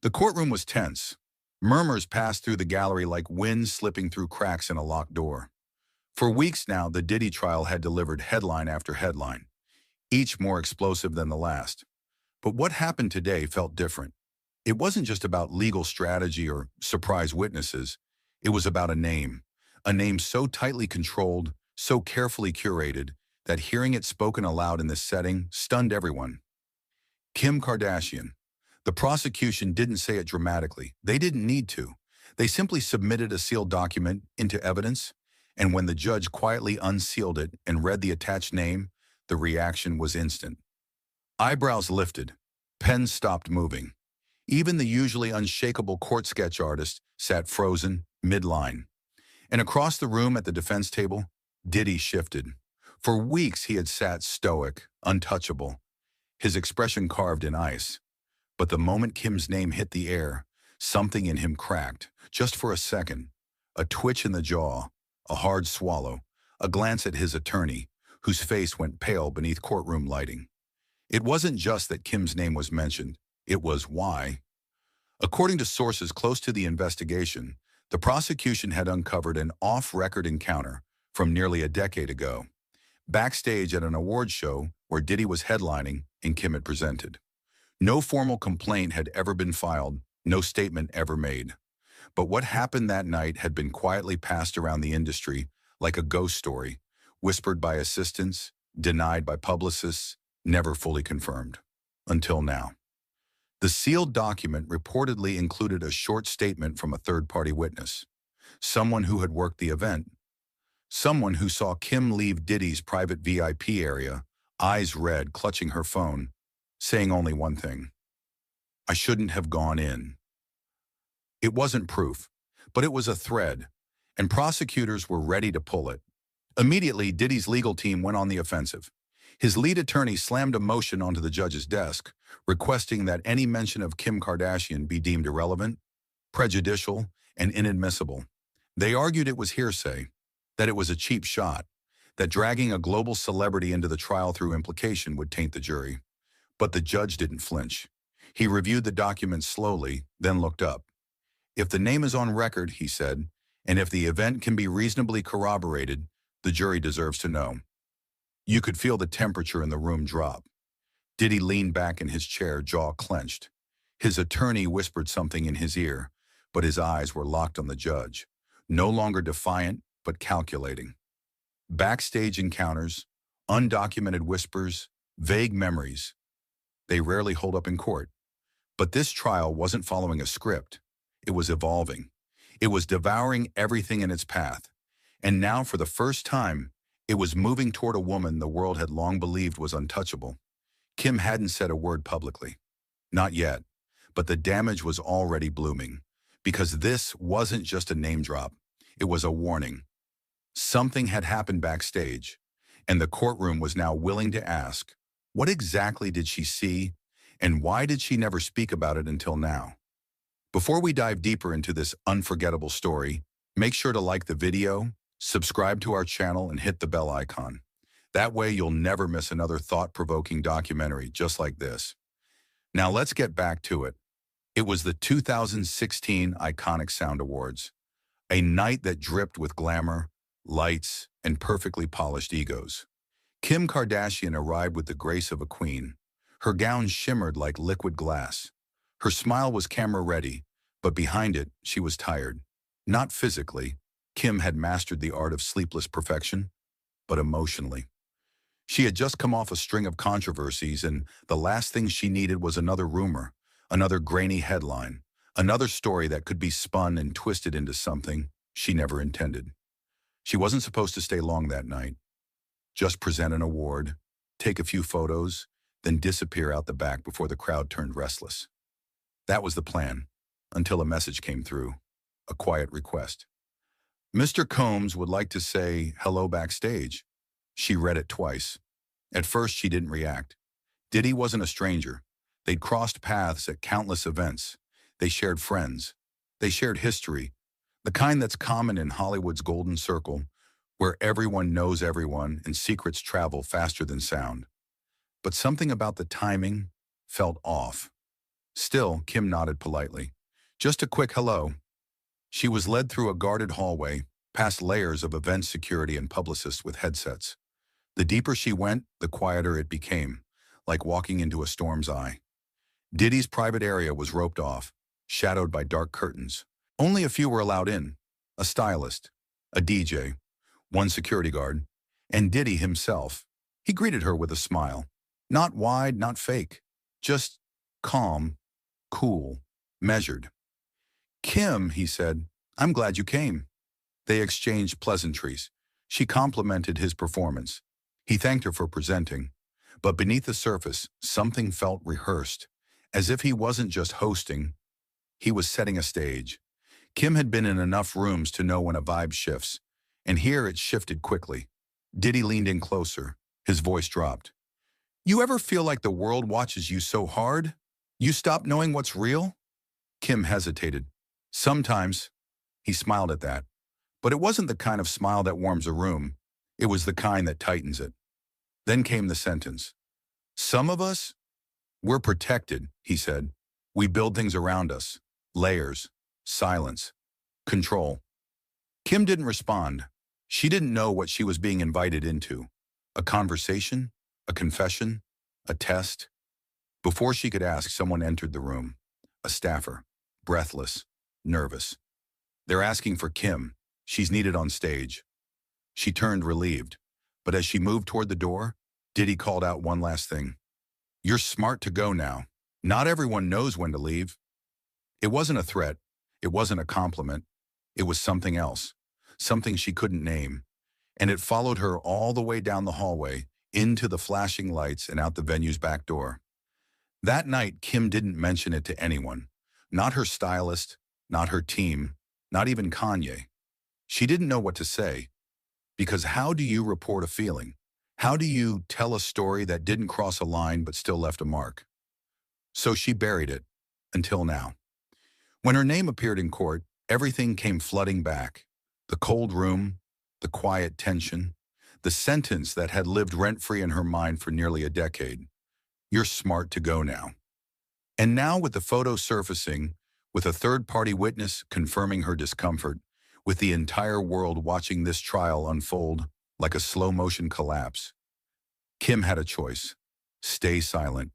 The courtroom was tense. Murmurs passed through the gallery like wind slipping through cracks in a locked door. For weeks now, the Diddy trial had delivered headline after headline, each more explosive than the last. But what happened today felt different. It wasn't just about legal strategy or surprise witnesses. It was about a name so tightly controlled, so carefully curated, that hearing it spoken aloud in this setting stunned everyone. Kim Kardashian. The prosecution didn't say it dramatically. They didn't need to. They simply submitted a sealed document into evidence, and when the judge quietly unsealed it and read the attached name, the reaction was instant. Eyebrows lifted. Pens stopped moving. Even the usually unshakable court sketch artist sat frozen, mid-line. And across the room at the defense table, Diddy shifted. For weeks he had sat stoic, untouchable, his expression carved in ice. But the moment Kim's name hit the air, something in him cracked, just for a second. A twitch in the jaw, a hard swallow, a glance at his attorney, whose face went pale beneath courtroom lighting. It wasn't just that Kim's name was mentioned, it was why. According to sources close to the investigation, the prosecution had uncovered an off-record encounter from nearly a decade ago, backstage at an award show where Diddy was headlining and Kim had presented. No formal complaint had ever been filed, no statement ever made. But what happened that night had been quietly passed around the industry like a ghost story, whispered by assistants, denied by publicists, never fully confirmed. Until now. The sealed document reportedly included a short statement from a third-party witness, someone who had worked the event, someone who saw Kim leave Diddy's private VIP area, eyes red, clutching her phone, saying only one thing: "I shouldn't have gone in." It wasn't proof, but it was a thread, and prosecutors were ready to pull it. Immediately, Diddy's legal team went on the offensive. His lead attorney slammed a motion onto the judge's desk, requesting that any mention of Kim Kardashian be deemed irrelevant, prejudicial, and inadmissible. They argued it was hearsay, that it was a cheap shot, that dragging a global celebrity into the trial through implication would taint the jury. But the judge didn't flinch. He reviewed the document slowly, then looked up. "If the name is on record," he said, "and if the event can be reasonably corroborated, the jury deserves to know." You could feel the temperature in the room drop. Diddy leaned back in his chair, jaw clenched. His attorney whispered something in his ear, but his eyes were locked on the judge, no longer defiant, but calculating. Backstage encounters, undocumented whispers, vague memories. They rarely hold up in court. But this trial wasn't following a script. It was evolving. It was devouring everything in its path. And now, for the first time, it was moving toward a woman the world had long believed was untouchable. Kim hadn't said a word publicly. Not yet. But the damage was already blooming. Because this wasn't just a name drop. It was a warning. Something had happened backstage, and the courtroom was now willing to ask, what exactly did she see, and why did she never speak about it until now? Before we dive deeper into this unforgettable story, make sure to like the video, subscribe to our channel, and hit the bell icon. That way you'll never miss another thought-provoking documentary just like this. Now let's get back to it. It was the 2016 Iconic Sound Awards, a night that dripped with glamour, lights, and perfectly polished egos. Kim Kardashian arrived with the grace of a queen. Her gown shimmered like liquid glass. Her smile was camera-ready, but behind it, she was tired. Not physically. Kim had mastered the art of sleepless perfection, but emotionally. She had just come off a string of controversies, and the last thing she needed was another rumor, another grainy headline, another story that could be spun and twisted into something she never intended. She wasn't supposed to stay long that night. Just present an award, take a few photos, then disappear out the back before the crowd turned restless. That was the plan, until a message came through, a quiet request. "Mr. Combs would like to say hello backstage." She read it twice. At first, she didn't react. Diddy wasn't a stranger. They'd crossed paths at countless events. They shared friends. They shared history, the kind that's common in Hollywood's golden circle, where everyone knows everyone and secrets travel faster than sound. But something about the timing felt off. Still, Kim nodded politely. Just a quick hello. She was led through a guarded hallway, past layers of event security and publicists with headsets. The deeper she went, the quieter it became, like walking into a storm's eye. Diddy's private area was roped off, shadowed by dark curtains. Only a few were allowed in: a stylist, a DJ, one security guard, and Diddy himself. He greeted her with a smile. Not wide, not fake. Just calm, cool, measured. Kim, he said, I'm glad you came. They exchanged pleasantries. She complimented his performance. He thanked her for presenting. But beneath the surface, something felt rehearsed, as if he wasn't just hosting, he was setting a stage. Kim had been in enough rooms to know when a vibe shifts, and here it shifted quickly. Diddy leaned in closer. His voice dropped. You ever feel like the world watches you so hard, you stop knowing what's real? Kim hesitated. Sometimes. He smiled at that. But it wasn't the kind of smile that warms a room. It was the kind that tightens it. Then came the sentence. Some of us, we're protected, he said. We build things around us. Layers, silence, control. Kim didn't respond. She didn't know what she was being invited into. A conversation, a confession, a test. Before she could ask, someone entered the room. A staffer, breathless, nervous. They're asking for Kim. She's needed on stage. She turned relieved, but as she moved toward the door, Diddy called out one last thing. You're smart to go now. Not everyone knows when to leave. It wasn't a threat. It wasn't a compliment. It was something else, something she couldn't name. And it followed her all the way down the hallway, into the flashing lights and out the venue's back door. That night, Kim didn't mention it to anyone. Not her stylist, not her team, not even Kanye. She didn't know what to say. Because how do you report a feeling? How do you tell a story that didn't cross a line but still left a mark? So she buried it, until now. When her name appeared in court, everything came flooding back. The cold room, the quiet tension, the sentence that had lived rent-free in her mind for nearly a decade. You're smart to go now. And now with the photo surfacing, with a third-party witness confirming her discomfort, with the entire world watching this trial unfold like a slow-motion collapse, Kim had a choice: stay silent,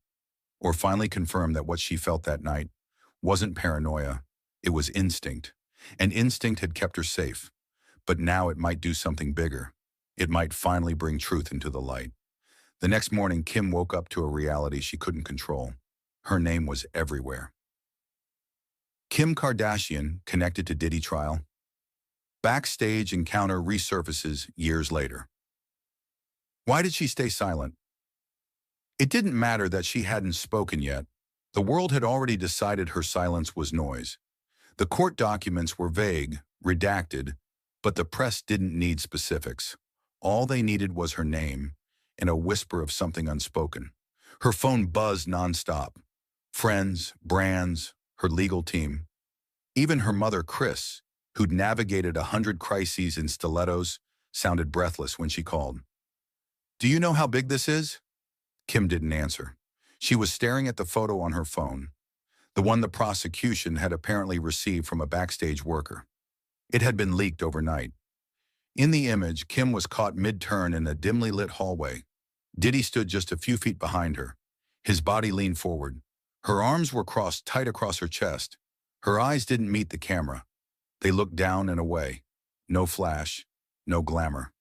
or finally confirm that what she felt that night wasn't paranoia, it was instinct. And instinct had kept her safe. But now it might do something bigger. It might finally bring truth into the light. The next morning, Kim woke up to a reality she couldn't control. Her name was everywhere. Kim Kardashian connected to Diddy trial. Backstage encounter resurfaces years later. Why did she stay silent? It didn't matter that she hadn't spoken yet. The world had already decided her silence was noise. The court documents were vague, redacted, but the press didn't need specifics. All they needed was her name and a whisper of something unspoken. Her phone buzzed nonstop. Friends, brands, her legal team. Even her mother, Chris, who'd navigated 100 crises in stilettos, sounded breathless when she called. Do you know how big this is? Kim didn't answer. She was staring at the photo on her phone, the one the prosecution had apparently received from a Backstage worker. It had been leaked overnight. In the image, Kim was caught mid-turn in a dimly lit hallway. Diddy stood just a few feet behind her. His body leaned forward. Her arms were crossed tight across her chest. Her eyes didn't meet the camera. They looked down and away. No flash, no glamour.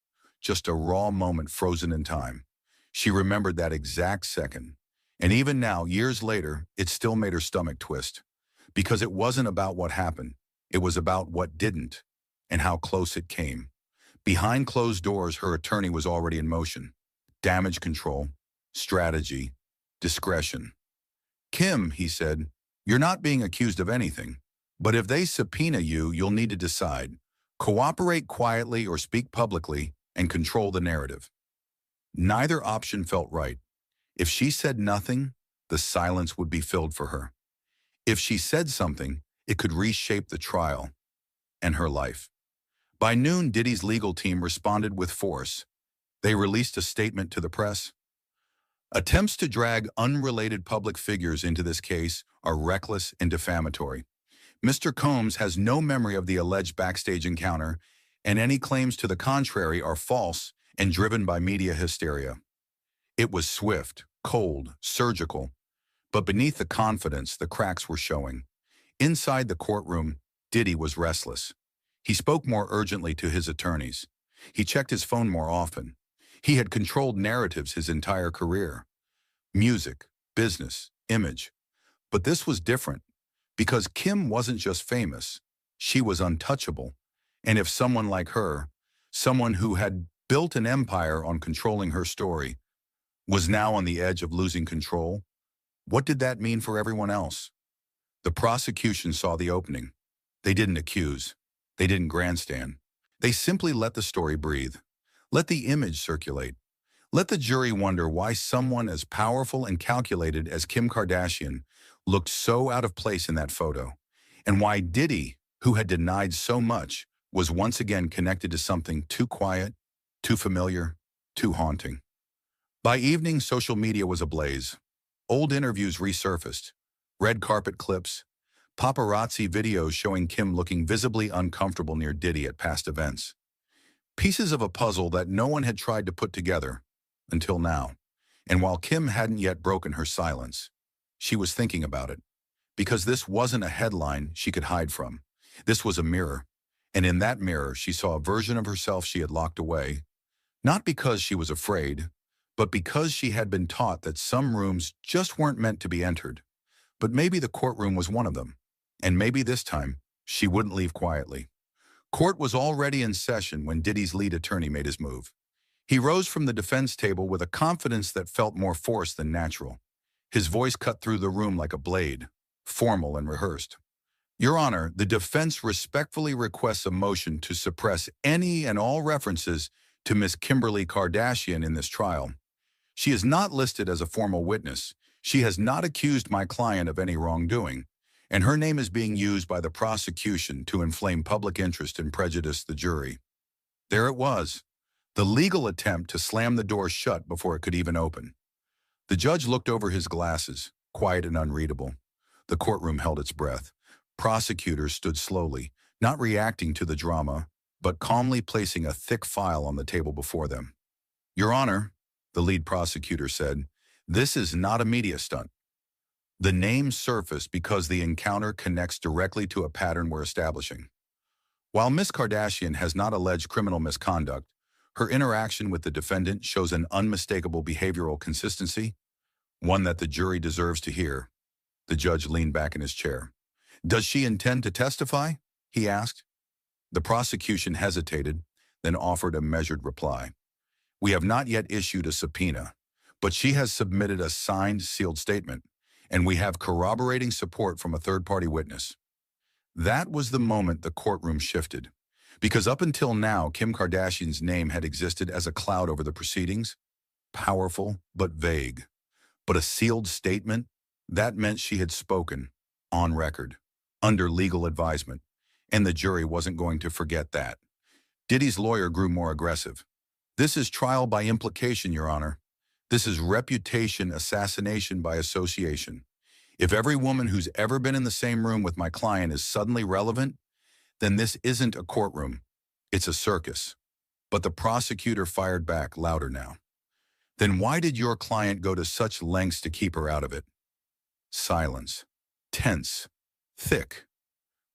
Just a raw moment frozen in time. She remembered that exact second. And even now, years later, it still made her stomach twist. Because it wasn't about what happened. It was about what didn't, and how close it came. Behind closed doors, her attorney was already in motion. Damage control, strategy, discretion. Kim, he said, you're not being accused of anything. But if they subpoena you, you'll need to decide. Cooperate quietly or speak publicly and control the narrative. Neither option felt right. If she said nothing, the silence would be filled for her. If she said something, it could reshape the trial and her life. By noon, Diddy's legal team responded with force. They released a statement to the press. Attempts to drag unrelated public figures into this case are reckless and defamatory. Mr. Combs has no memory of the alleged backstage encounter, and any claims to the contrary are false and driven by media hysteria. It was swift, cold, surgical, but beneath the confidence, the cracks were showing. Inside the courtroom, Diddy was restless. He spoke more urgently to his attorneys. He checked his phone more often. He had controlled narratives his entire career. Music, business, image. But this was different, because Kim wasn't just famous. She was untouchable. And if someone like her, someone who had built an empire on controlling her story, was now on the edge of losing control, what did that mean for everyone else? The prosecution saw the opening. They didn't accuse. They didn't grandstand. They simply let the story breathe. Let the image circulate. Let the jury wonder why someone as powerful and calculated as Kim Kardashian looked so out of place in that photo, and why Diddy, who had denied so much, was once again connected to something too quiet, too familiar, too haunting. By evening, social media was ablaze. Old interviews resurfaced, red carpet clips, paparazzi videos showing Kim looking visibly uncomfortable near Diddy at past events. Pieces of a puzzle that no one had tried to put together until now. And while Kim hadn't yet broken her silence, she was thinking about it. Because this wasn't a headline she could hide from. This was a mirror. And in that mirror, she saw a version of herself she had locked away, not because she was afraid, but because she had been taught that some rooms just weren't meant to be entered. But maybe the courtroom was one of them. And maybe this time, she wouldn't leave quietly. Court was already in session when Diddy's lead attorney made his move. He rose from the defense table with a confidence that felt more forced than natural. His voice cut through the room like a blade, formal and rehearsed. Your Honor, the defense respectfully requests a motion to suppress any and all references to Miss Kimberly Kardashian in this trial. She is not listed as a formal witness. She has not accused my client of any wrongdoing, and her name is being used by the prosecution to inflame public interest and prejudice the jury. There it was, the legal attempt to slam the door shut before it could even open. The judge looked over his glasses, quiet and unreadable. The courtroom held its breath. Prosecutors stood slowly, not reacting to the drama, but calmly placing a thick file on the table before them. Your Honor, the lead prosecutor said, this is not a media stunt. The name surfaced because the encounter connects directly to a pattern we're establishing. While Ms. Kardashian has not alleged criminal misconduct, her interaction with the defendant shows an unmistakable behavioral consistency, one that the jury deserves to hear. The judge leaned back in his chair. Does she intend to testify? He asked. The prosecution hesitated, then offered a measured reply. We have not yet issued a subpoena, but she has submitted a signed, sealed statement, and we have corroborating support from a third-party witness. That was the moment the courtroom shifted, because up until now, Kim Kardashian's name had existed as a cloud over the proceedings, powerful but vague. But a sealed statement, that meant she had spoken, on record, under legal advisement, and the jury wasn't going to forget that. Diddy's lawyer grew more aggressive. This is trial by implication, Your Honor. This is reputation assassination by association. If every woman who's ever been in the same room with my client is suddenly relevant, then this isn't a courtroom. It's a circus. But the prosecutor fired back louder now. Then why did your client go to such lengths to keep her out of it? Silence. Tense. Thick.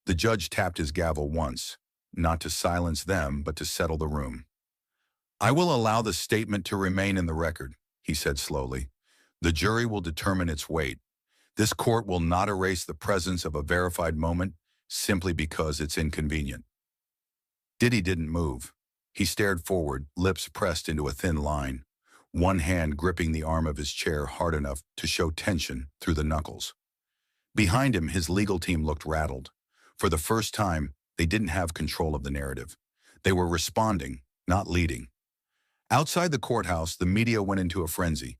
The judge tapped his gavel once, not to silence them, but to settle the room. I will allow the statement to remain in the record, he said slowly. The jury will determine its weight. This court will not erase the presence of a verified moment simply because it's inconvenient. Diddy didn't move. He stared forward, lips pressed into a thin line, one hand gripping the arm of his chair hard enough to show tension through the knuckles. Behind him, his legal team looked rattled. For the first time, they didn't have control of the narrative. They were responding, not leading. Outside the courthouse, the media went into a frenzy.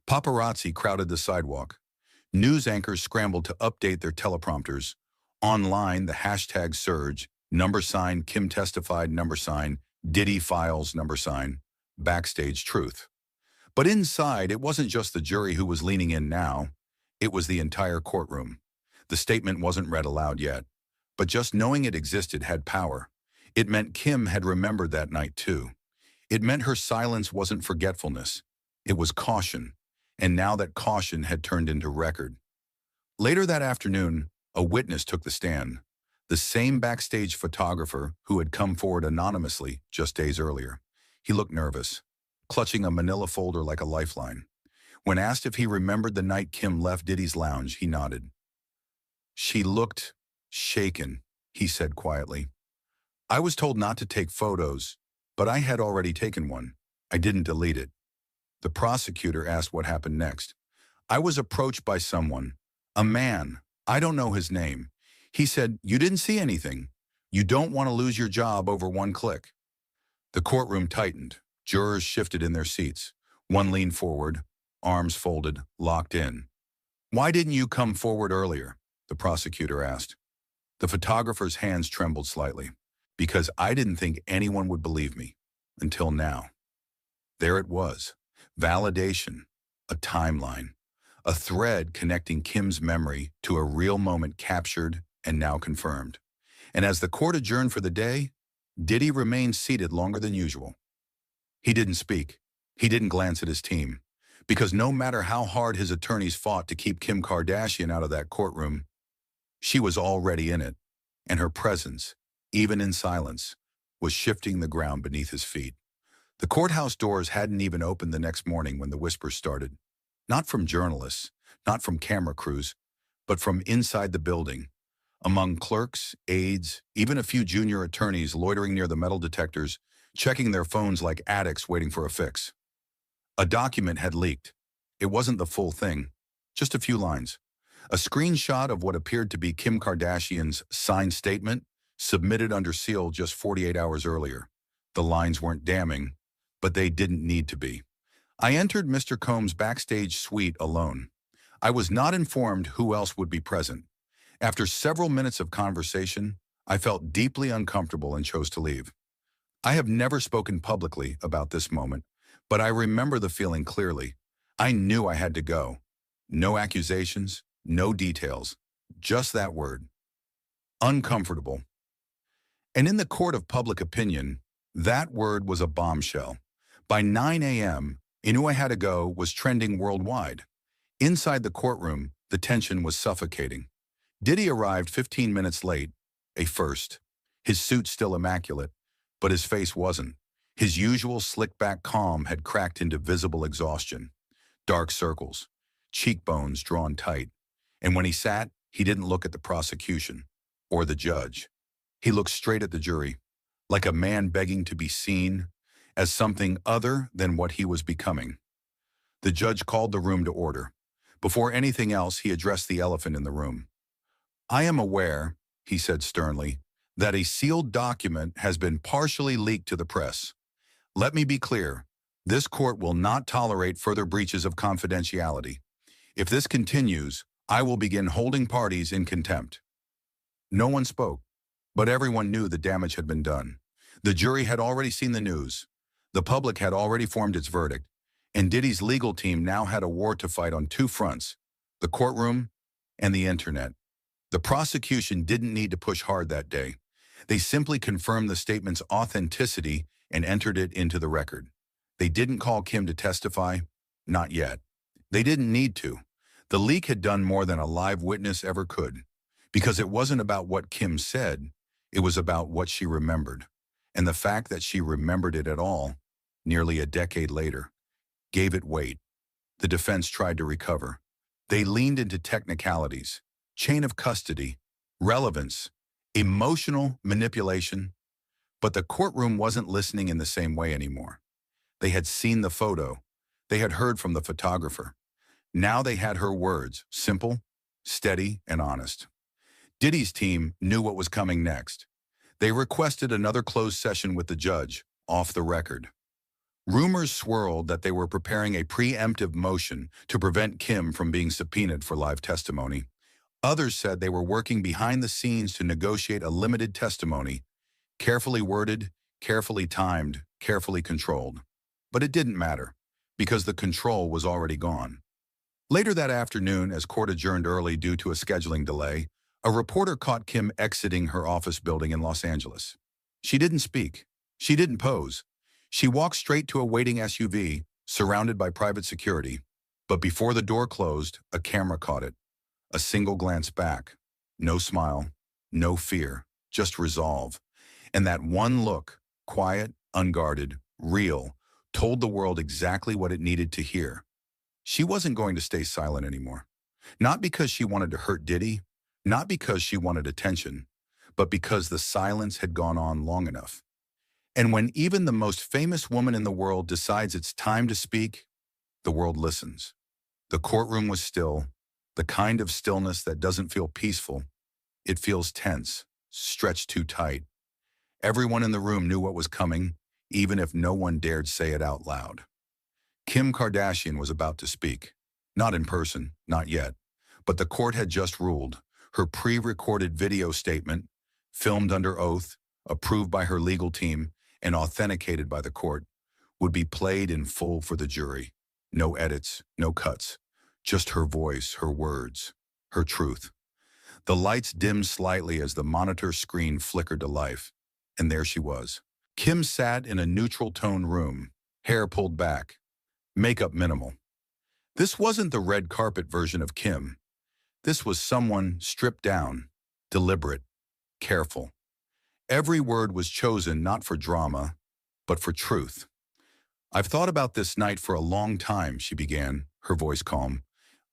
Paparazzi crowded the sidewalk. News anchors scrambled to update their teleprompters. Online, the hashtag surged, # Kim testified, #, Diddy files, #, Backstage truth. But inside, it wasn't just the jury who was leaning in now. It was the entire courtroom. The statement wasn't read aloud yet, but just knowing it existed had power. It meant Kim had remembered that night too. It meant her silence wasn't forgetfulness. It was caution. And now that caution had turned into record. Later that afternoon, a witness took the stand. The same backstage photographer who had come forward anonymously just days earlier. He looked nervous, clutching a manila folder like a lifeline. When asked if he remembered the night Kim left Diddy's lounge, he nodded. She looked shaken, he said quietly. I was told not to take photos, but I had already taken one. I didn't delete it. The prosecutor asked what happened next. I was approached by someone, a man. I don't know his name. He said, you didn't see anything. You don't want to lose your job over one click. The courtroom tightened. Jurors shifted in their seats. One leaned forward, arms folded, locked in. Why didn't you come forward earlier? The prosecutor asked. The photographer's hands trembled slightly. Because I didn't think anyone would believe me. Until now. There it was. Validation. A timeline. A thread connecting Kim's memory to a real moment captured and now confirmed. And as the court adjourned for the day, Diddy remained seated longer than usual. He didn't speak. He didn't glance at his team. Because no matter how hard his attorneys fought to keep Kim Kardashian out of that courtroom, she was already in it. And her presence, even in silence, was shifting the ground beneath his feet. The courthouse doors hadn't even opened the next morning when the whispers started. Not from journalists, not from camera crews, but from inside the building. Among clerks, aides, even a few junior attorneys loitering near the metal detectors, checking their phones like addicts waiting for a fix. A document had leaked. It wasn't the full thing, just a few lines. A screenshot of what appeared to be Kim Kardashian's signed statement, submitted under seal just 48 hours earlier. The lines weren't damning, but they didn't need to be. I entered Mr. Combs' backstage suite alone. I was not informed who else would be present. After several minutes of conversation, I felt deeply uncomfortable and chose to leave. I have never spoken publicly about this moment, but I remember the feeling clearly. I knew I had to go. No accusations, no details, just that word. Uncomfortable. And in the court of public opinion, that word was a bombshell. By 9 a.m., I knew I had to go was trending worldwide. Inside the courtroom, the tension was suffocating. Diddy arrived 15 minutes late, a first. His suit still immaculate, but his face wasn't. His usual slick-back calm had cracked into visible exhaustion. Dark circles, cheekbones drawn tight. And when he sat, he didn't look at the prosecution or the judge. He looked straight at the jury, like a man begging to be seen as something other than what he was becoming. The judge called the room to order. Before anything else, he addressed the elephant in the room. I am aware, he said sternly, that a sealed document has been partially leaked to the press. Let me be clear, this court will not tolerate further breaches of confidentiality. If this continues, I will begin holding parties in contempt. No one spoke, but everyone knew the damage had been done. The jury had already seen the news. The public had already formed its verdict, and Diddy's legal team now had a war to fight on two fronts, the courtroom and the internet. The prosecution didn't need to push hard that day. They simply confirmed the statement's authenticity and entered it into the record. They didn't call Kim to testify, not yet. They didn't need to. The leak had done more than a live witness ever could, because it wasn't about what Kim said, it was about what she remembered. And the fact that she remembered it at all, nearly a decade later, gave it weight. The defense tried to recover. They leaned into technicalities, chain of custody, relevance, emotional manipulation. But the courtroom wasn't listening in the same way anymore. They had seen the photo. They had heard from the photographer. Now they had her words, simple, steady, and honest. Diddy's team knew what was coming next. They requested another closed session with the judge, off the record. Rumors swirled that they were preparing a preemptive motion to prevent Kim from being subpoenaed for live testimony. Others said they were working behind the scenes to negotiate a limited testimony, carefully worded, carefully timed, carefully controlled. But it didn't matter, because the control was already gone. Later that afternoon, as court adjourned early due to a scheduling delay, a reporter caught Kim exiting her office building in Los Angeles. She didn't speak. She didn't pose. She walked straight to a waiting SUV, surrounded by private security. But before the door closed, a camera caught it. A single glance back. No smile, no fear, just resolve. And that one look, quiet, unguarded, real, told the world exactly what it needed to hear. She wasn't going to stay silent anymore. Not because she wanted to hurt Diddy, not because she wanted attention, but because the silence had gone on long enough. And when even the most famous woman in the world decides it's time to speak, the world listens. The courtroom was still, the kind of stillness that doesn't feel peaceful. It feels tense, stretched too tight. Everyone in the room knew what was coming, even if no one dared say it out loud. Kim Kardashian was about to speak. Not in person, not yet. But the court had just ruled. Her pre-recorded video statement, filmed under oath, approved by her legal team, and authenticated by the court, would be played in full for the jury. No edits, no cuts. Just her voice, her words, her truth. The lights dimmed slightly as the monitor screen flickered to life. And there she was. Kim sat in a neutral-tone room, hair pulled back, makeup minimal. This wasn't the red carpet version of Kim. This was someone stripped down, deliberate, careful. Every word was chosen not for drama, but for truth. "I've thought about this night for a long time," she began, her voice calm.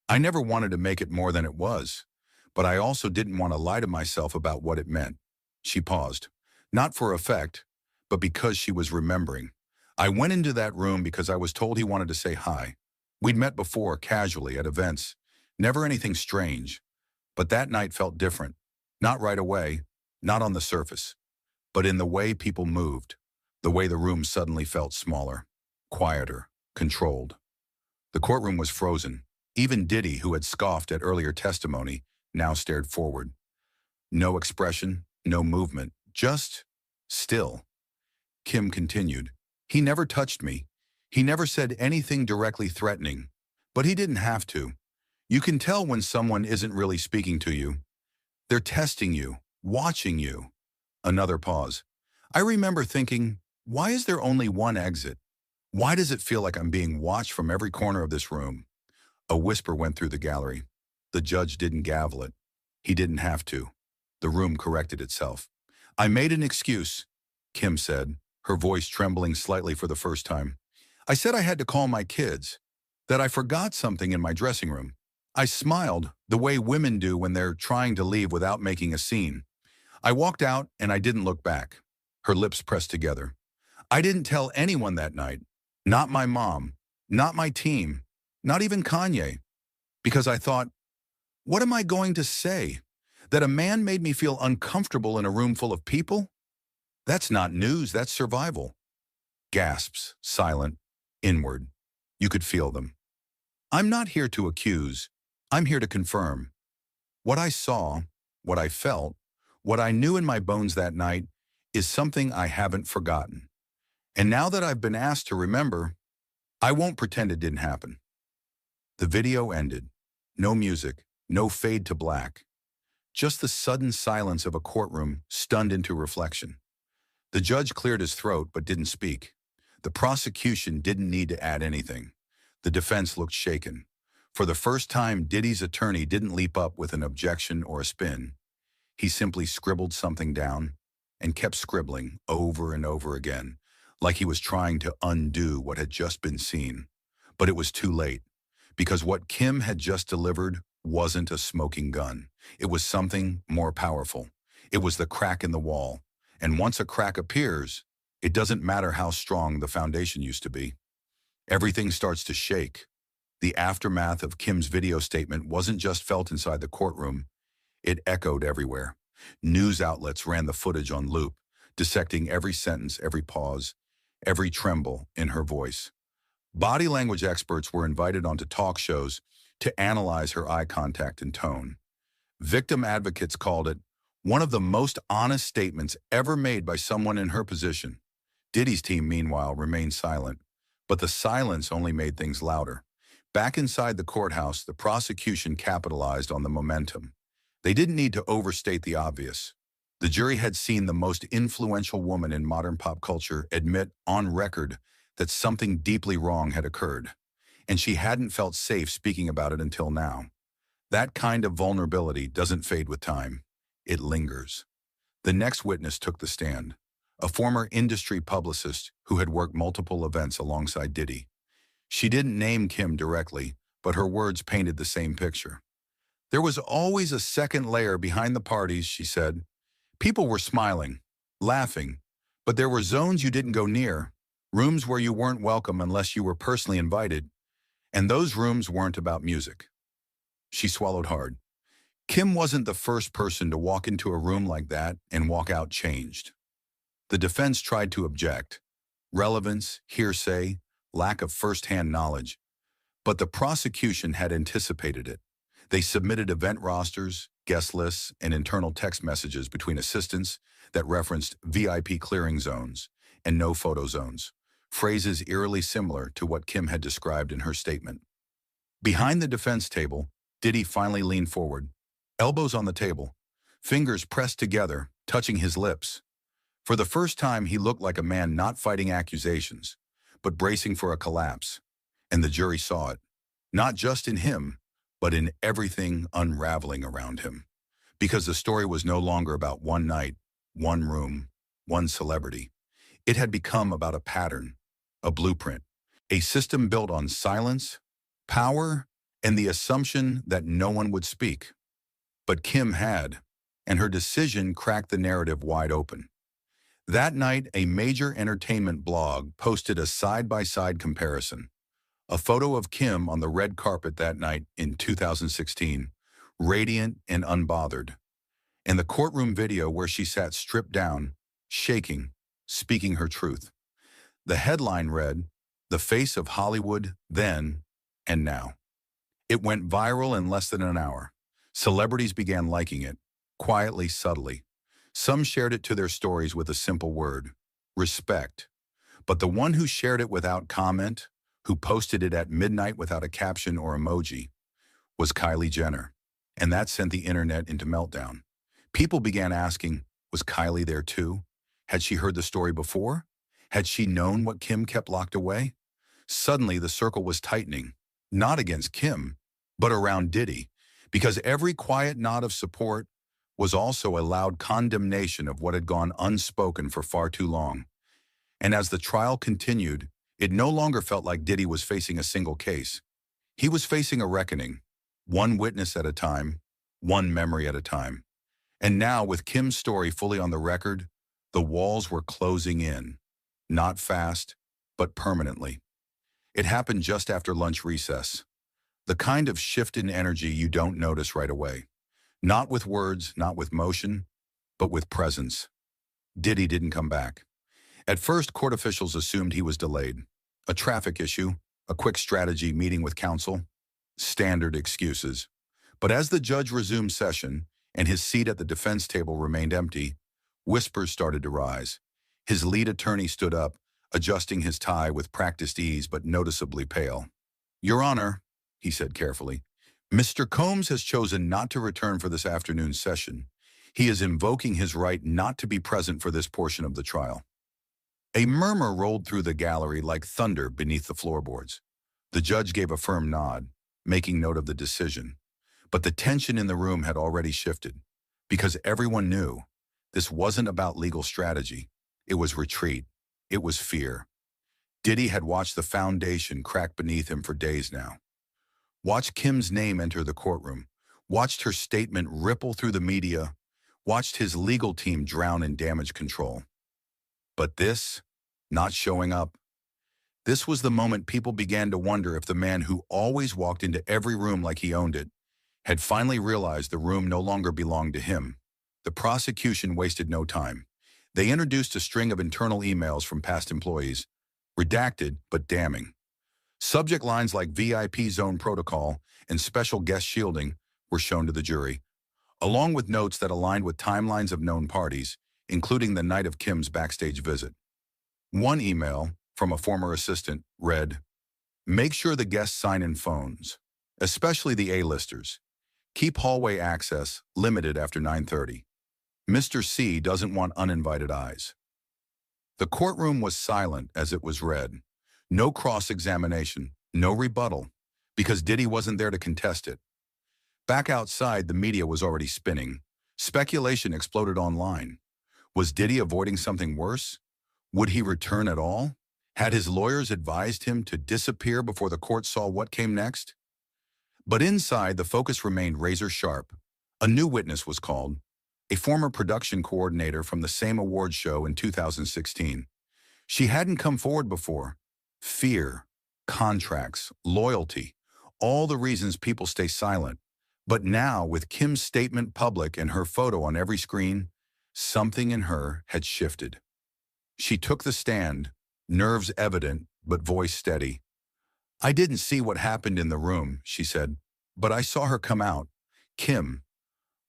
"I never wanted to make it more than it was, but I also didn't want to lie to myself about what it meant." She paused, not for effect, but because she was remembering. "I went into that room because I was told he wanted to say hi. We'd met before, casually, at events. Never anything strange. But that night felt different. Not right away, not on the surface, but in the way people moved, the way the room suddenly felt smaller, quieter, controlled." The courtroom was frozen. Even Diddy, who had scoffed at earlier testimony, now stared forward. No expression, no movement, just still. Kim continued. "He never touched me. He never said anything directly threatening. But he didn't have to. You can tell when someone isn't really speaking to you. They're testing you, watching you." Another pause. "I remember thinking, why is there only one exit? Why does it feel like I'm being watched from every corner of this room?" A whisper went through the gallery. The judge didn't gavel it. He didn't have to. The room corrected itself. "I made an excuse," Kim said, her voice trembling slightly for the first time. "I said I had to call my kids, that I forgot something in my dressing room. I smiled, the way women do when they're trying to leave without making a scene. I walked out and I didn't look back." Her lips pressed together. "I didn't tell anyone that night. Not my mom, not my team, not even Kanye. Because I thought, what am I going to say? That a man made me feel uncomfortable in a room full of people? That's not news, that's survival." Gasps, silent, inward. You could feel them. "I'm not here to accuse. I'm here to confirm. What I saw, what I felt, what I knew in my bones that night is something I haven't forgotten. And now that I've been asked to remember, I won't pretend it didn't happen." The video ended. No music, no fade to black. Just the sudden silence of a courtroom stunned into reflection. The judge cleared his throat but didn't speak. The prosecution didn't need to add anything. The defense looked shaken. For the first time, Diddy's attorney didn't leap up with an objection or a spin. He simply scribbled something down and kept scribbling over and over again, like he was trying to undo what had just been seen. But it was too late, because what Kim had just delivered wasn't a smoking gun. It was something more powerful. It was the crack in the wall. And once a crack appears, it doesn't matter how strong the foundation used to be. Everything starts to shake. The aftermath of Kim's video statement wasn't just felt inside the courtroom. It echoed everywhere. News outlets ran the footage on loop, dissecting every sentence, every pause, every tremble in her voice. Body language experts were invited onto talk shows to analyze her eye contact and tone. Victim advocates called it one of the most honest statements ever made by someone in her position. Diddy's team, meanwhile, remained silent, But the silence only made things louder. Back inside the courthouse, the prosecution capitalized on the momentum. They didn't need to overstate the obvious. The jury had seen the most influential woman in modern pop culture admit on record that something deeply wrong had occurred, and she hadn't felt safe speaking about it until now. That kind of vulnerability doesn't fade with time. It lingers. The next witness took the stand, a former industry publicist who had worked multiple events alongside Diddy. She didn't name Kim directly, but her words painted the same picture. There was always a second layer behind the parties, she said. People were smiling, laughing, but there were zones you didn't go near, rooms where you weren't welcome unless you were personally invited, and those rooms weren't about music. She swallowed hard. Kim wasn't the first person to walk into a room like that and walk out changed. The defense tried to object. Relevance, hearsay, lack of first-hand knowledge. But the prosecution had anticipated it. They submitted event rosters, guest lists, and internal text messages between assistants that referenced VIP clearing zones and no-photo zones, phrases eerily similar to what Kim had described in her statement. Behind the defense table, Diddy finally leaned forward, elbows on the table, fingers pressed together, touching his lips. For the first time, he looked like a man not fighting accusations, but bracing for a collapse. And the jury saw it, not just in him, but in everything unraveling around him. Because the story was no longer about one night, one room, one celebrity. It had become about a pattern, a blueprint, a system built on silence, power, and the assumption that no one would speak. But Kim had, and her decision cracked the narrative wide open. That night, a major entertainment blog posted a side-by-side comparison. A photo of Kim on the red carpet that night in 2016, radiant and unbothered. And the courtroom video where she sat stripped down, shaking, speaking her truth. The headline read, "The Face of Hollywood Then and Now." It went viral in less than an hour. Celebrities began liking it, quietly, subtly. Some shared it to their stories with a simple word, respect. But the one who shared it without comment, who posted it at midnight without a caption or emoji, was Kylie Jenner. And that sent the internet into meltdown. People began asking, was Kylie there too? Had she heard the story before? Had she known what Kim kept locked away? Suddenly, the circle was tightening, not against Kim, but around Diddy, because every quiet nod of support was also a loud condemnation of what had gone unspoken for far too long. And as the trial continued, it no longer felt like Diddy was facing a single case. He was facing a reckoning, one witness at a time, one memory at a time. And now, with Kim's story fully on the record, the walls were closing in, not fast, but permanently. It happened just after lunch recess. The kind of shift in energy you don't notice right away. Not with words, not with motion, but with presence. Diddy didn't come back. At first, court officials assumed he was delayed. A traffic issue, a quick strategy meeting with counsel, standard excuses. But as the judge resumed session and his seat at the defense table remained empty, whispers started to rise. His lead attorney stood up, adjusting his tie with practiced ease but noticeably pale. "Your Honor," he said carefully, "Mr. Combs has chosen not to return for this afternoon's session. He is invoking his right not to be present for this portion of the trial." A murmur rolled through the gallery like thunder beneath the floorboards. The judge gave a firm nod, making note of the decision. But the tension in the room had already shifted, because everyone knew this wasn't about legal strategy. It was retreat. It was fear. Diddy had watched the foundation crack beneath him for days now. Watched Kim's name enter the courtroom, watched her statement ripple through the media, watched his legal team drown in damage control. But this, not showing up, this was the moment people began to wonder if the man who always walked into every room like he owned it had finally realized the room no longer belonged to him. The prosecution wasted no time. They introduced a string of internal emails from past employees, redacted but damning. Subject lines like VIP zone protocol and special guest shielding were shown to the jury, along with notes that aligned with timelines of known parties, including the night of Kim's backstage visit. One email, from a former assistant read, "Make sure the guests sign in phones, especially the A-listers. Keep hallway access limited after 9:30. Mr. C doesn't want uninvited eyes." The courtroom was silent as it was read. No cross-examination, no rebuttal, because Diddy wasn't there to contest it. Back outside, the media was already spinning. Speculation exploded online. Was Diddy avoiding something worse? Would he return at all? Had his lawyers advised him to disappear before the court saw what came next? But inside, the focus remained razor sharp. A new witness was called, a former production coordinator from the same award show in 2016. She hadn't come forward before. Fear, contracts, loyalty, all the reasons people stay silent. But now, with Kim's statement public and her photo on every screen, something in her had shifted. She took the stand, nerves evident, but voice steady. "I didn't see what happened in the room," she said, "but I saw her come out. Kim.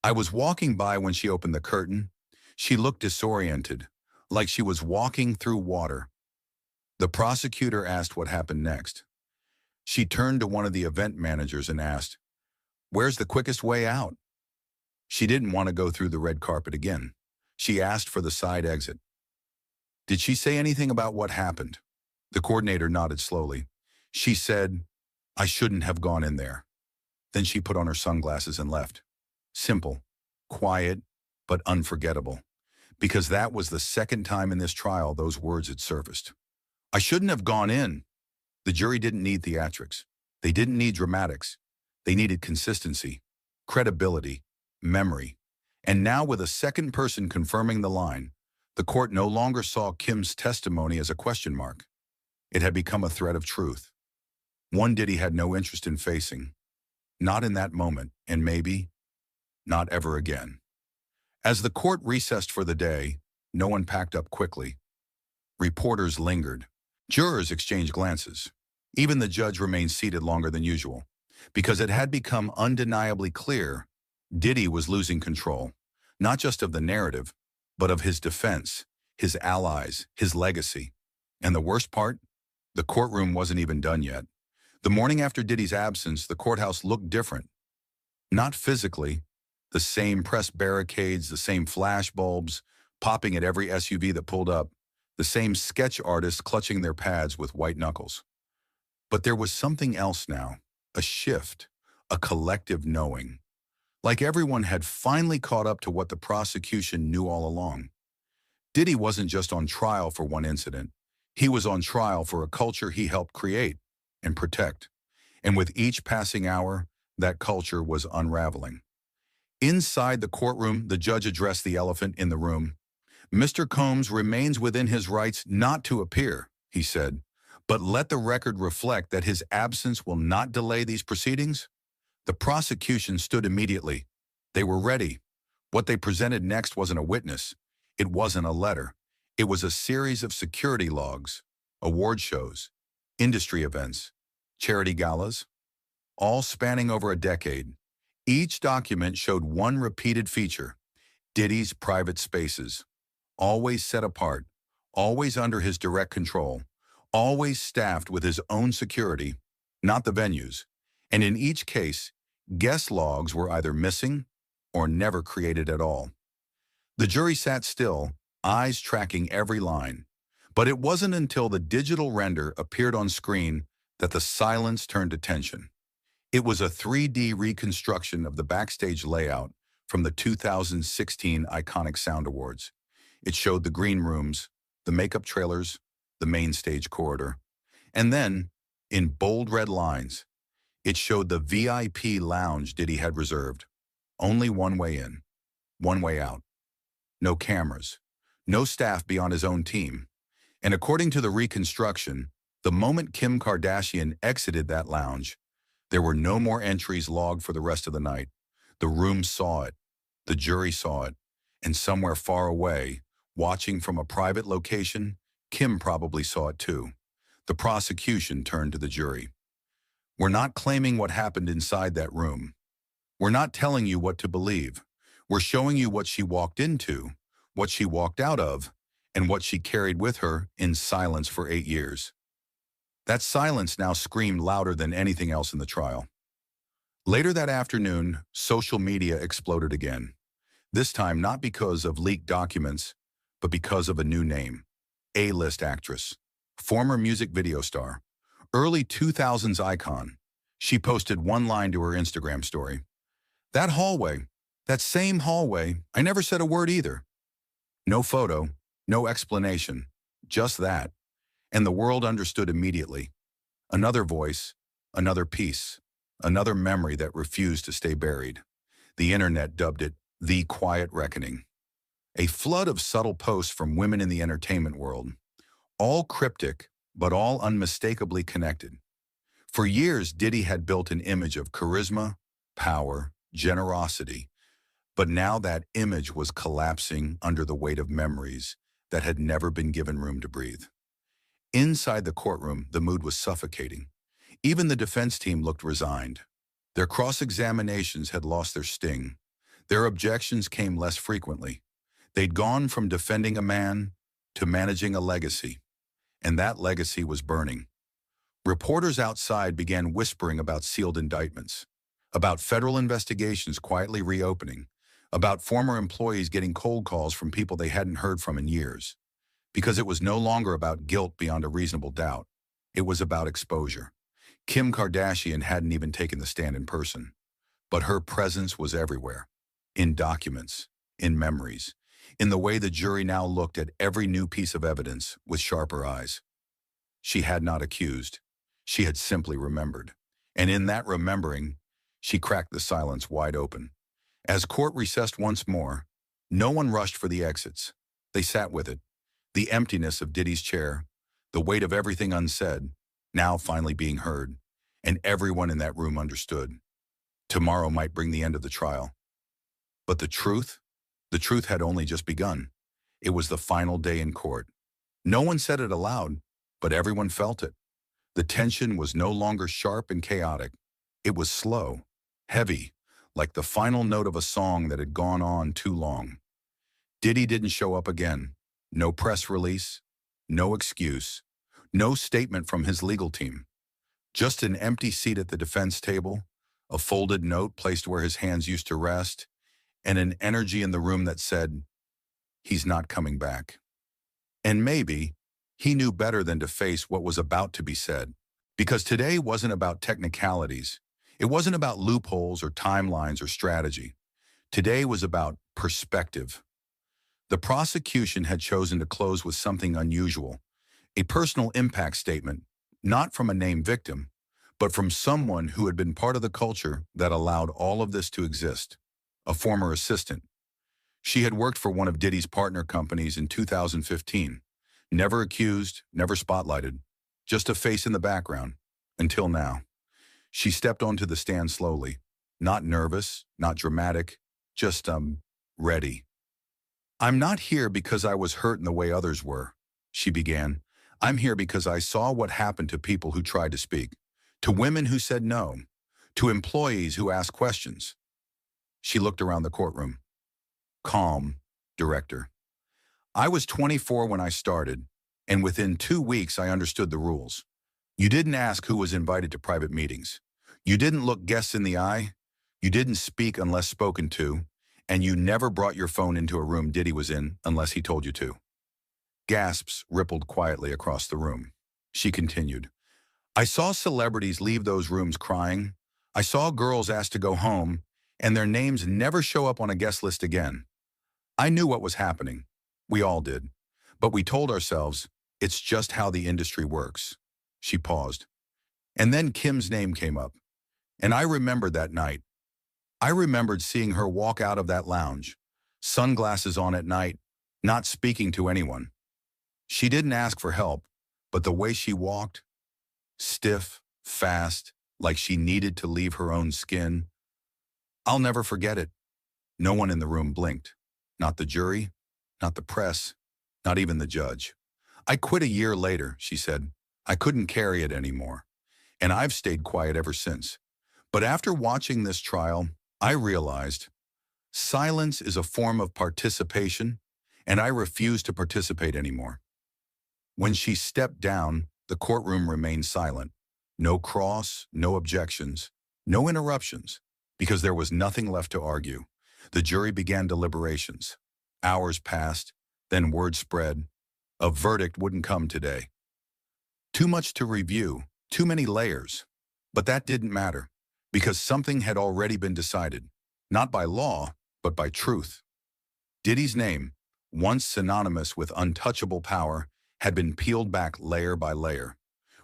I was walking by when she opened the curtain. She looked disoriented, like she was walking through water." The prosecutor asked what happened next. She turned to one of the event managers and asked, "Where's the quickest way out?" She didn't want to go through the red carpet again. She asked for the side exit. "Did she say anything about what happened?" The coordinator nodded slowly. She said, "I shouldn't have gone in there." Then she put on her sunglasses and left. Simple, quiet, but unforgettable. Because that was the second time in this trial those words had surfaced. "I shouldn't have gone in." The jury didn't need theatrics. They didn't need dramatics. They needed consistency, credibility, memory. And now, with a second person confirming the line, the court no longer saw Kim's testimony as a question mark. It had become a thread of truth. One Diddy had no interest in facing. Not in that moment, and maybe not ever again. As the court recessed for the day, no one packed up quickly. Reporters lingered. Jurors exchanged glances. Even the judge remained seated longer than usual, because it had become undeniably clear Diddy was losing control, not just of the narrative, but of his defense, his allies, his legacy. And the worst part? The courtroom wasn't even done yet. The morning after Diddy's absence, the courthouse looked different. Not physically. The same press barricades, the same flash bulbs popping at every SUV that pulled up, the same sketch artists clutching their pads with white knuckles. But there was something else now, a shift, a collective knowing. Like everyone had finally caught up to what the prosecution knew all along. Diddy wasn't just on trial for one incident. He was on trial for a culture he helped create and protect. And with each passing hour, that culture was unraveling. Inside the courtroom, the judge addressed the elephant in the room. "Mr. Combs remains within his rights not to appear," he said, "but let the record reflect that his absence will not delay these proceedings." The prosecution stood immediately. They were ready. What they presented next wasn't a witness. It wasn't a letter. It was a series of security logs, award shows, industry events, charity galas, all spanning over a decade. Each document showed one repeated feature: Diddy's private spaces, always set apart, always under his direct control, always staffed with his own security, not the venues. And in each case, guest logs were either missing or never created at all. The jury sat still, eyes tracking every line. But it wasn't until the digital render appeared on screen that the silence turned to tension. It was a 3D reconstruction of the Backstage layout from the 2016 Iconic Sound Awards. It showed the green rooms, the makeup trailers, the main stage corridor. And then, in bold red lines, it showed the VIP lounge Diddy had reserved. Only one way in, one way out. No cameras, no staff beyond his own team. And according to the reconstruction, the moment Kim Kardashian exited that lounge, there were no more entries logged for the rest of the night. The room saw it, the jury saw it, and somewhere far away, watching from a private location, Kim probably saw it too. The prosecution turned to the jury. "We're not claiming what happened inside that room. We're not telling you what to believe. We're showing you what she walked into, what she walked out of, and what she carried with her in silence for 8 years. That silence now screamed louder than anything else in the trial. Later that afternoon, social media exploded again. This time not because of leaked documents, but because of a new name. A-list actress, former music video star, early 2000s icon. She posted one line to her Instagram story. That hallway, that same hallway, I never said a word either. No photo, no explanation, just that. And the world understood immediately. Another voice, another piece, another memory that refused to stay buried. The internet dubbed it the Quiet Reckoning. A flood of subtle posts from women in the entertainment world, all cryptic, but all unmistakably connected. For years, Diddy had built an image of charisma, power, generosity, but now that image was collapsing under the weight of memories that had never been given room to breathe. Inside the courtroom, the mood was suffocating. Even the defense team looked resigned. Their cross-examinations had lost their sting. Their objections came less frequently. They'd gone from defending a man to managing a legacy, and that legacy was burning. Reporters outside began whispering about sealed indictments, about federal investigations quietly reopening, about former employees getting cold calls from people they hadn't heard from in years. Because it was no longer about guilt beyond a reasonable doubt. It was about exposure. Kim Kardashian hadn't even taken the stand in person, but her presence was everywhere. In documents, in memories, in the way the jury now looked at every new piece of evidence with sharper eyes. She had not accused. She had simply remembered. And in that remembering, she cracked the silence wide open. As court recessed once more, no one rushed for the exits. They sat with it. The emptiness of Diddy's chair, the weight of everything unsaid, now finally being heard, and everyone in that room understood. Tomorrow might bring the end of the trial. But the truth had only just begun. It was the final day in court. No one said it aloud, but everyone felt it. The tension was no longer sharp and chaotic. It was slow, heavy, like the final note of a song that had gone on too long. Diddy didn't show up again. No press release, no excuse, no statement from his legal team. Just an empty seat at the defense table, a folded note placed where his hands used to rest, and an energy in the room that said, he's not coming back. And maybe he knew better than to face what was about to be said, because today wasn't about technicalities. It wasn't about loopholes or timelines or strategy. Today was about perspective. The prosecution had chosen to close with something unusual, a personal impact statement, not from a named victim, but from someone who had been part of the culture that allowed all of this to exist, a former assistant. She had worked for one of Diddy's partner companies in 2015, never accused, never spotlighted, just a face in the background, until now. She stepped onto the stand slowly, not nervous, not dramatic, just, ready. I'm not here because I was hurt in the way others were, she began. I'm here because I saw what happened to people who tried to speak, to women who said no, to employees who asked questions. She looked around the courtroom. Calm, director. I was 24 when I started, and within 2 weeks I understood the rules. You didn't ask who was invited to private meetings. You didn't look guests in the eye. You didn't speak unless spoken to, and you never brought your phone into a room Diddy was in unless he told you to. Gasps rippled quietly across the room. She continued. I saw celebrities leave those rooms crying. I saw girls asked to go home, and their names never show up on a guest list again. I knew what was happening. We all did. But we told ourselves, it's just how the industry works. She paused. And then Kim's name came up. And I remembered that night. I remembered seeing her walk out of that lounge, sunglasses on at night, not speaking to anyone. She didn't ask for help, but the way she walked, stiff, fast, like she needed to leave her own skin, I'll never forget it. No one in the room blinked. Not the jury, not the press, not even the judge. I quit a year later, she said. I couldn't carry it anymore. And I've stayed quiet ever since. But after watching this trial, I realized silence is a form of participation, and I refused to participate anymore. When she stepped down, the courtroom remained silent. No cross, no objections, no interruptions, because there was nothing left to argue. The jury began deliberations. Hours passed, then word spread. A verdict wouldn't come today. Too much to review, too many layers. But that didn't matter, because something had already been decided, not by law, but by truth. Diddy's name, once synonymous with untouchable power, had been peeled back layer by layer.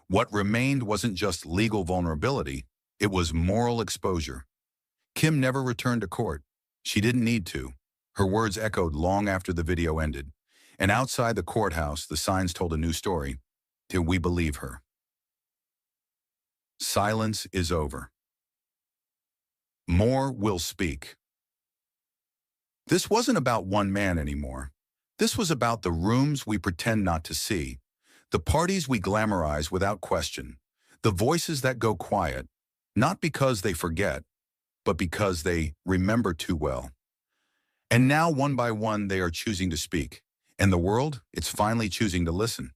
What remained wasn't just legal vulnerability, it was moral exposure. Kim never returned to court. She didn't need to. Her words echoed long after the video ended. And outside the courthouse, the signs told a new story, till we believe her. Silence is over. More will speak. This wasn't about one man anymore. This was about the rooms we pretend not to see, the parties we glamorize without question, the voices that go quiet, not because they forget, but because they remember too well. And now, one by one, they are choosing to speak. And the world, it's finally choosing to listen.